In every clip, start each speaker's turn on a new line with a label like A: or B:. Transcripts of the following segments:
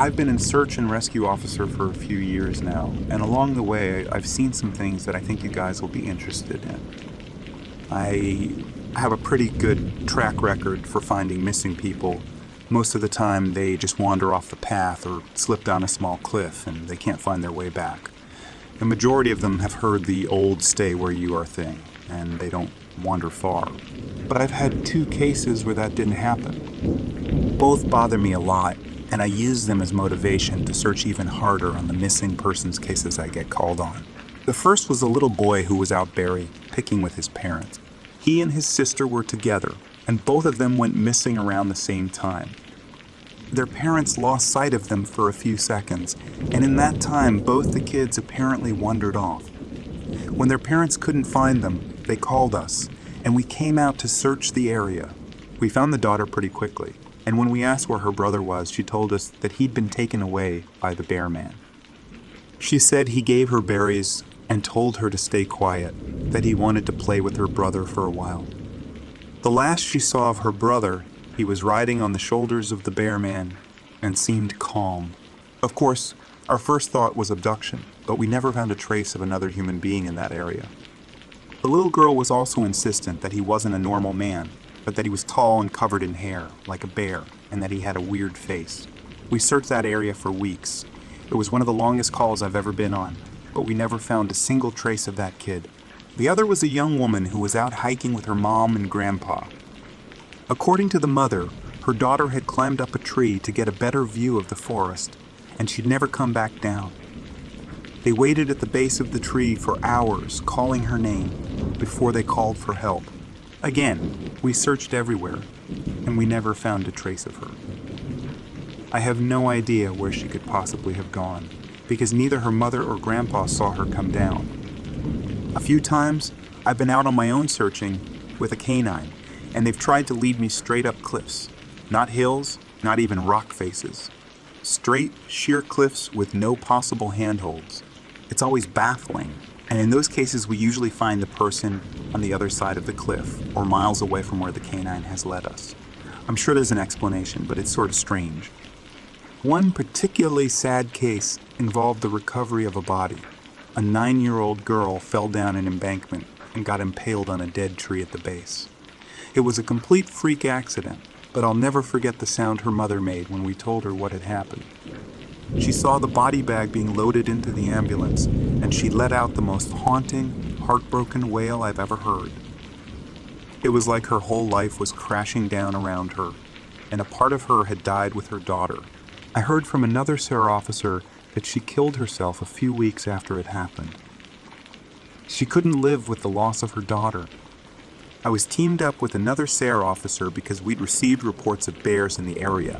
A: I've been a search and rescue officer for a few years now, and along the way, I've seen some things that I think you guys will be interested in. I have a pretty good track record for finding missing people. Most of the time, they just wander off the path or slip down a small cliff and they can't find their way back. The majority of them have heard the old stay where you are thing, and they don't wander far. But I've had two cases where that didn't happen. Both bother me a lot, and I use them as motivation to search even harder on the missing persons cases I get called on. The first was a little boy who was out berry picking with his parents. He and his sister were together, and both of them went missing around the same time. Their parents lost sight of them for a few seconds, and in that time both the kids apparently wandered off. When their parents couldn't find them, they called us, and we came out to search the area. We found the daughter pretty quickly, and when we asked where her brother was, she told us that he'd been taken away by the bear man. She said he gave her berries and told her to stay quiet, that he wanted to play with her brother for a while. The last she saw of her brother, he was riding on the shoulders of the bear man and seemed calm. Of course, our first thought was abduction, but we never found a trace of another human being in that area. The little girl was also insistent that he wasn't a normal man, but that he was tall and covered in hair, like a bear, and that he had a weird face. We searched that area for weeks. It was one of the longest calls I've ever been on, but we never found a single trace of that kid. The other was a young woman who was out hiking with her mom and grandpa. According to the mother, her daughter had climbed up a tree to get a better view of the forest, and she'd never come back down. They waited at the base of the tree for hours, calling her name, before they called for help. Again, we searched everywhere, and we never found a trace of her. I have no idea where she could possibly have gone, because neither her mother or grandpa saw her come down. A few times, I've been out on my own searching with a canine, and they've tried to lead me straight up cliffs. Not hills, not even rock faces. Straight, sheer cliffs with no possible handholds. It's always baffling, and in those cases we usually find the person on the other side of the cliff, or miles away from where the canine has led us. I'm sure there's an explanation, but it's sort of strange. One particularly sad case involved the recovery of a body. A 9-year-old girl fell down an embankment and got impaled on a dead tree at the base. It was a complete freak accident, but I'll never forget the sound her mother made when we told her what had happened. She saw the body bag being loaded into the ambulance, and she let out the most haunting, heartbroken wail I've ever heard. It was like her whole life was crashing down around her, and a part of her had died with her daughter. I heard from another SARE officer that she killed herself a few weeks after it happened. She couldn't live with the loss of her daughter. I was teamed up with another SARE officer because we'd received reports of bears in the area.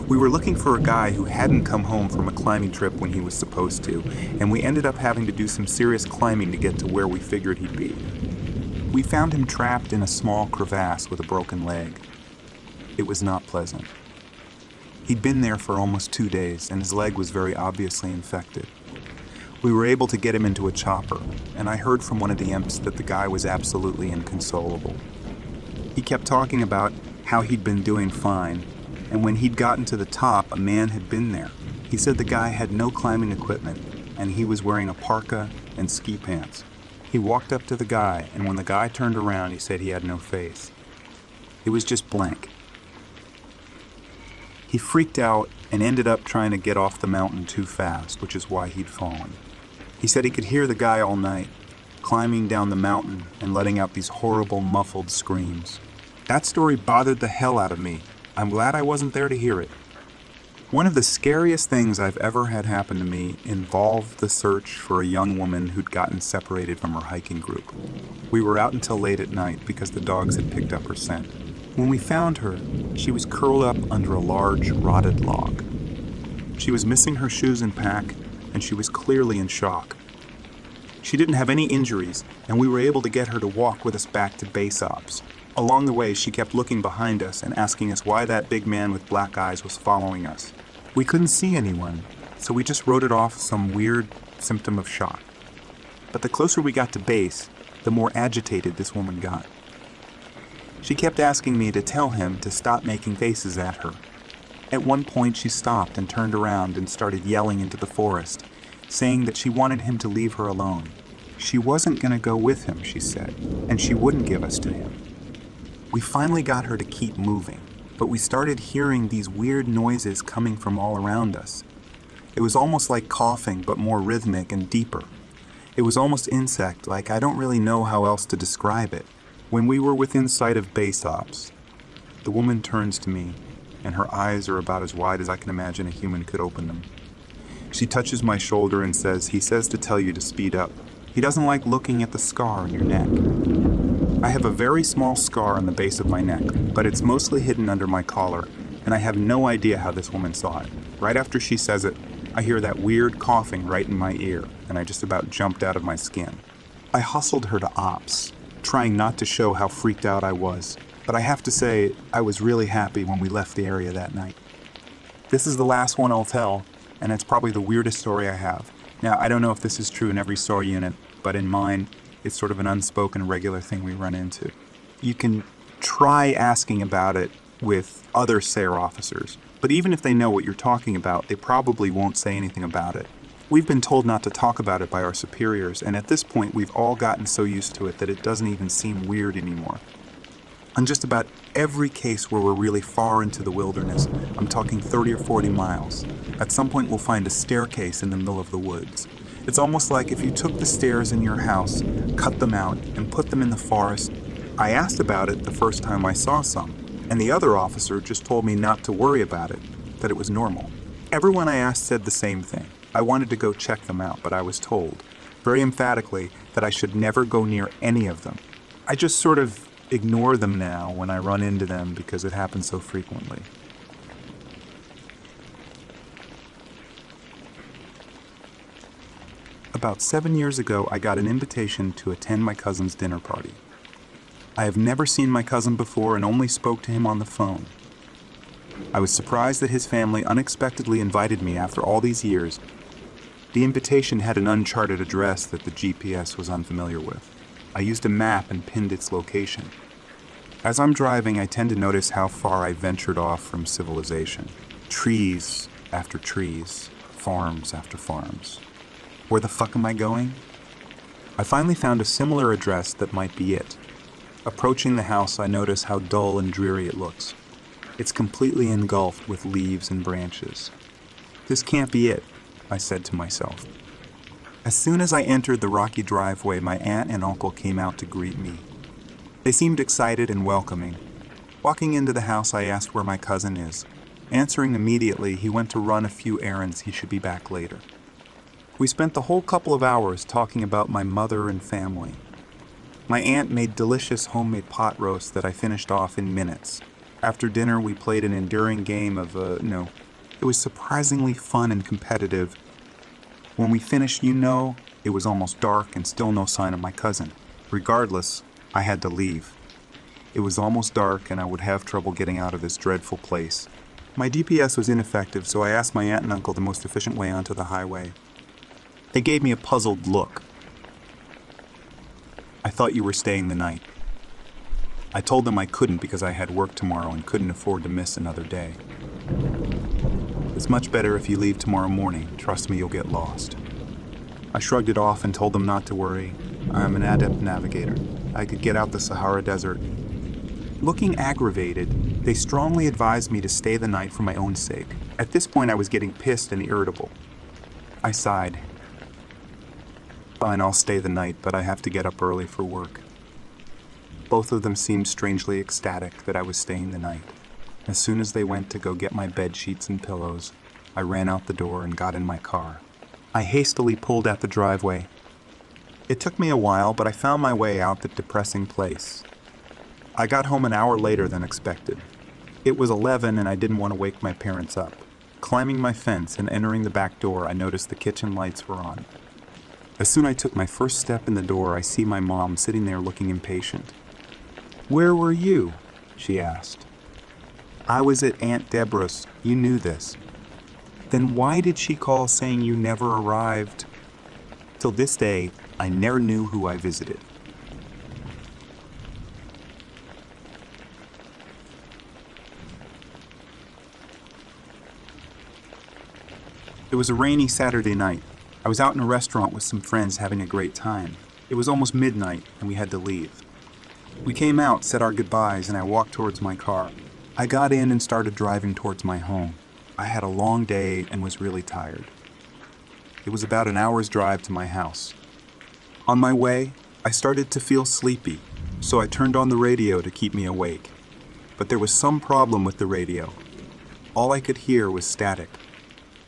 A: We were looking for a guy who hadn't come home from a climbing trip when he was supposed to, and we ended up having to do some serious climbing to get to where we figured he'd be. We found him trapped in a small crevasse with a broken leg. It was not pleasant. He'd been there for almost 2 days, and his leg was very obviously infected. We were able to get him into a chopper, and I heard from one of the imps that the guy was absolutely inconsolable. He kept talking about how he'd been doing fine, and when he'd gotten to the top, a man had been there. He said the guy had no climbing equipment, and he was wearing a parka and ski pants. He walked up to the guy, and when the guy turned around, he said he had no face. It was just blank. He freaked out and ended up trying to get off the mountain too fast, which is why he'd fallen. He said he could hear the guy all night, climbing down the mountain and letting out these horrible muffled screams. That story bothered the hell out of me. I'm glad I wasn't there to hear it. One of the scariest things I've ever had happen to me involved the search for a young woman who'd gotten separated from her hiking group. We were out until late at night because the dogs had picked up her scent. When we found her, she was curled up under a large, rotted log. She was missing her shoes and pack, and she was clearly in shock. She didn't have any injuries, and we were able to get her to walk with us back to base ops. Along the way, she kept looking behind us and asking us why that big man with black eyes was following us. We couldn't see anyone, so we just wrote it off as some weird symptom of shock. But the closer we got to base, the more agitated this woman got. She kept asking me to tell him to stop making faces at her. At one point, she stopped and turned around and started yelling into the forest, saying that she wanted him to leave her alone. She wasn't going to go with him, she said, and she wouldn't give us to him. We finally got her to keep moving, but we started hearing these weird noises coming from all around us. It was almost like coughing, but more rhythmic and deeper. It was almost insect-like. I don't really know how else to describe it. When we were within sight of base ops, the woman turns to me, and her eyes are about as wide as I can imagine a human could open them. She touches my shoulder and says, "He says to tell you to speed up. He doesn't like looking at the scar on your neck." I have a very small scar on the base of my neck, but it's mostly hidden under my collar, and I have no idea how this woman saw it. Right after she says it, I hear that weird coughing right in my ear, and I just about jumped out of my skin. I hustled her to ops, trying not to show how freaked out I was, but I have to say I was really happy when we left the area that night. This is the last one I'll tell, and it's probably the weirdest story I have. Now, I don't know if this is true in every SAR unit, but in mine, it's sort of an unspoken regular thing we run into. You can try asking about it with other SAR officers, but even if they know what you're talking about, they probably won't say anything about it. We've been told not to talk about it by our superiors, and at this point we've all gotten so used to it that it doesn't even seem weird anymore. On just about every case where we're really far into the wilderness, I'm talking 30 or 40 miles, at some point we'll find a staircase in the middle of the woods. It's almost like if you took the stairs in your house, cut them out, and put them in the forest. I asked about it the first time I saw some, and the other officer just told me not to worry about it, that it was normal. Everyone I asked said the same thing. I wanted to go check them out, but I was told, very emphatically, that I should never go near any of them. I just sort of ignore them now when I run into them because it happens so frequently. About 7 years ago, I got an invitation to attend my cousin's dinner party. I have never seen my cousin before and only spoke to him on the phone. I was surprised that his family unexpectedly invited me after all these years. The invitation had an uncharted address that the GPS was unfamiliar with. I used a map and pinned its location. As I'm driving, I tend to notice how far I ventured off from civilization. Trees after trees, farms after farms. Where the fuck am I going? I finally found a similar address that might be it. Approaching the house, I notice how dull and dreary it looks. It's completely engulfed with leaves and branches. This can't be it, I said to myself. As soon as I entered the rocky driveway, my aunt and uncle came out to greet me. They seemed excited and welcoming. Walking into the house, I asked where my cousin is. Answering immediately, he went to run a few errands. He should be back later. We spent the whole couple of hours talking about my mother and family. My aunt made delicious homemade pot roast that I finished off in minutes. After dinner, we played an enduring game of, it was surprisingly fun and competitive. When we finished, it was almost dark and still no sign of my cousin. Regardless, I had to leave. It was almost dark and I would have trouble getting out of this dreadful place. My GPS was ineffective, so I asked my aunt and uncle the most efficient way onto the highway. They gave me a puzzled look. "I thought you were staying the night." I told them I couldn't because I had work tomorrow and couldn't afford to miss another day. "It's much better if you leave tomorrow morning. Trust me, you'll get lost." I shrugged it off and told them not to worry. I'm an adept navigator. I could get out the Sahara Desert. Looking aggravated, they strongly advised me to stay the night for my own sake. At this point, I was getting pissed and irritable. I sighed. "Fine, I'll stay the night, but I have to get up early for work." Both of them seemed strangely ecstatic that I was staying the night. As soon as they went to go get my bed sheets and pillows, I ran out the door and got in my car. I hastily pulled at the driveway. It took me a while, but I found my way out the depressing place. I got home an hour later than expected. It was 11 and I didn't want to wake my parents up. Climbing my fence and entering the back door, I noticed the kitchen lights were on. As soon as I took my first step in the door, I see my mom sitting there looking impatient. "Where were you?" she asked. "I was at Aunt Deborah's. You knew this." "Then why did she call saying you never arrived?" Till this day, I never knew who I visited. It was a rainy Saturday night. I was out in a restaurant with some friends having a great time. It was almost midnight, and we had to leave. We came out, said our goodbyes, and I walked towards my car. I got in and started driving towards my home. I had a long day and was really tired. It was about an hour's drive to my house. On my way, I started to feel sleepy, so I turned on the radio to keep me awake. But there was some problem with the radio. All I could hear was static.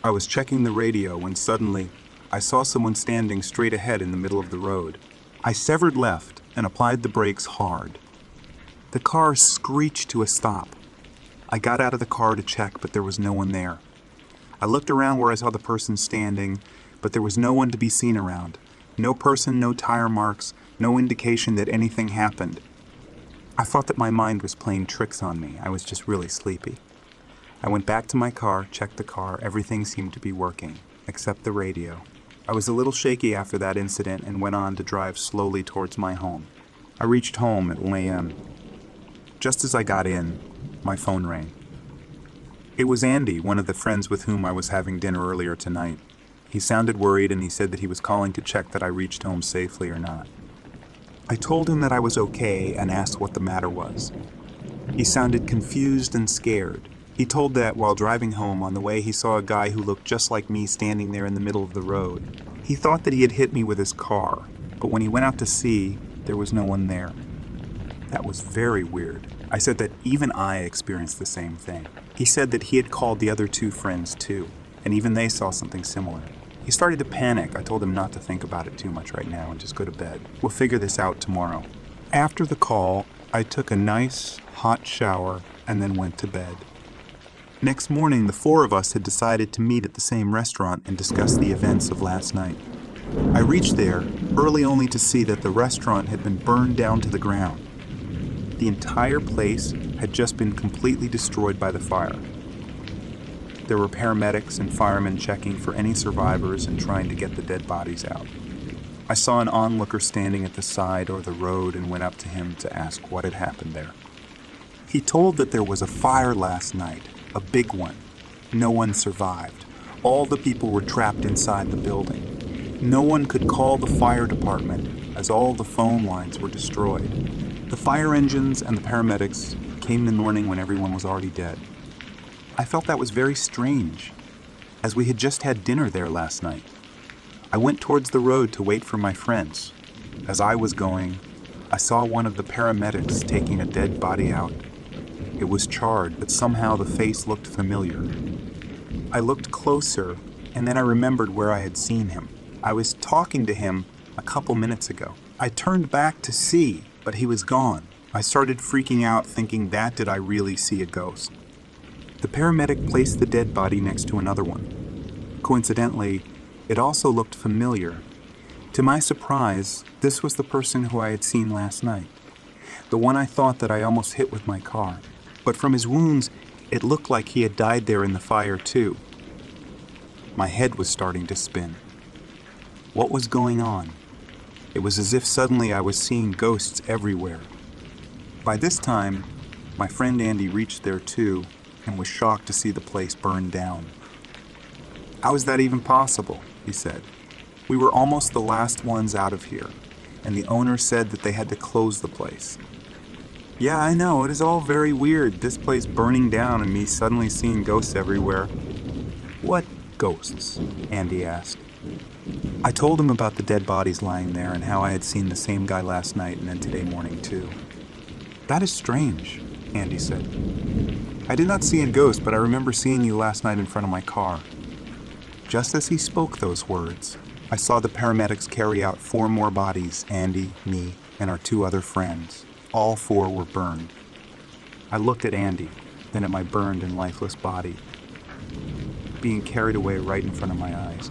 A: I was checking the radio when suddenly I saw someone standing straight ahead in the middle of the road. I severed left and applied the brakes hard. The car screeched to a stop. I got out of the car to check, but there was no one there. I looked around where I saw the person standing, but there was no one to be seen around. No person, no tire marks, no indication that anything happened. I thought that my mind was playing tricks on me. I was just really sleepy. I went back to my car, checked the car. Everything seemed to be working, except the radio. I was a little shaky after that incident and went on to drive slowly towards my home. I reached home at 1 a.m. Just as I got in, my phone rang. It was Andy, one of the friends with whom I was having dinner earlier tonight. He sounded worried and he said that he was calling to check that I reached home safely or not. I told him that I was okay and asked what the matter was. He sounded confused and scared. He told that while driving home on the way he saw a guy who looked just like me standing there in the middle of the road. He thought that he had hit me with his car, but when he went out to see, there was no one there. That was very weird. I said that even I experienced the same thing. He said that he had called the other two friends too, and even they saw something similar. He started to panic. I told him not to think about it too much right now and just go to bed. We'll figure this out tomorrow. After the call, I took a nice, hot shower and then went to bed. Next morning, the four of us had decided to meet at the same restaurant and discuss the events of last night. I reached there early only to see that the restaurant had been burned down to the ground. The entire place had just been completely destroyed by the fire. There were paramedics and firemen checking for any survivors and trying to get the dead bodies out. I saw an onlooker standing at the side or the road and went up to him to ask what had happened there. He told that there was a fire last night, a big one. No one survived. All the people were trapped inside the building. No one could call the fire department as all the phone lines were destroyed. The fire engines and the paramedics came in the morning when everyone was already dead. I felt that was very strange, as we had just had dinner there last night. I went towards the road to wait for my friends. As I was going, I saw one of the paramedics taking a dead body out. It was charred, but somehow the face looked familiar. I looked closer, and then I remembered where I had seen him. I was talking to him a couple minutes ago. I turned back to see, but he was gone. I started freaking out, thinking, that did I really see a ghost? The paramedic placed the dead body next to another one. Coincidentally, it also looked familiar. To my surprise, this was the person who I had seen last night, the one I thought that I almost hit with my car. But from his wounds, it looked like he had died there in the fire too. My head was starting to spin. What was going on? It was as if suddenly I was seeing ghosts everywhere. By this time, my friend Andy reached there too, and was shocked to see the place burned down. "How is that even possible?" he said. "We were almost the last ones out of here, and the owner said that they had to close the place." "Yeah, I know, it is all very weird, this place burning down and me suddenly seeing ghosts everywhere." "What ghosts?" Andy asked. I told him about the dead bodies lying there and how I had seen the same guy last night and then today morning too. "That is strange," Andy said. "I did not see a ghost, but I remember seeing you last night in front of my car." Just as he spoke those words, I saw the paramedics carry out 4 more bodies, Andy, me, and our 2 other friends. All 4 were burned. I looked at Andy, then at my burned and lifeless body, being carried away right in front of my eyes.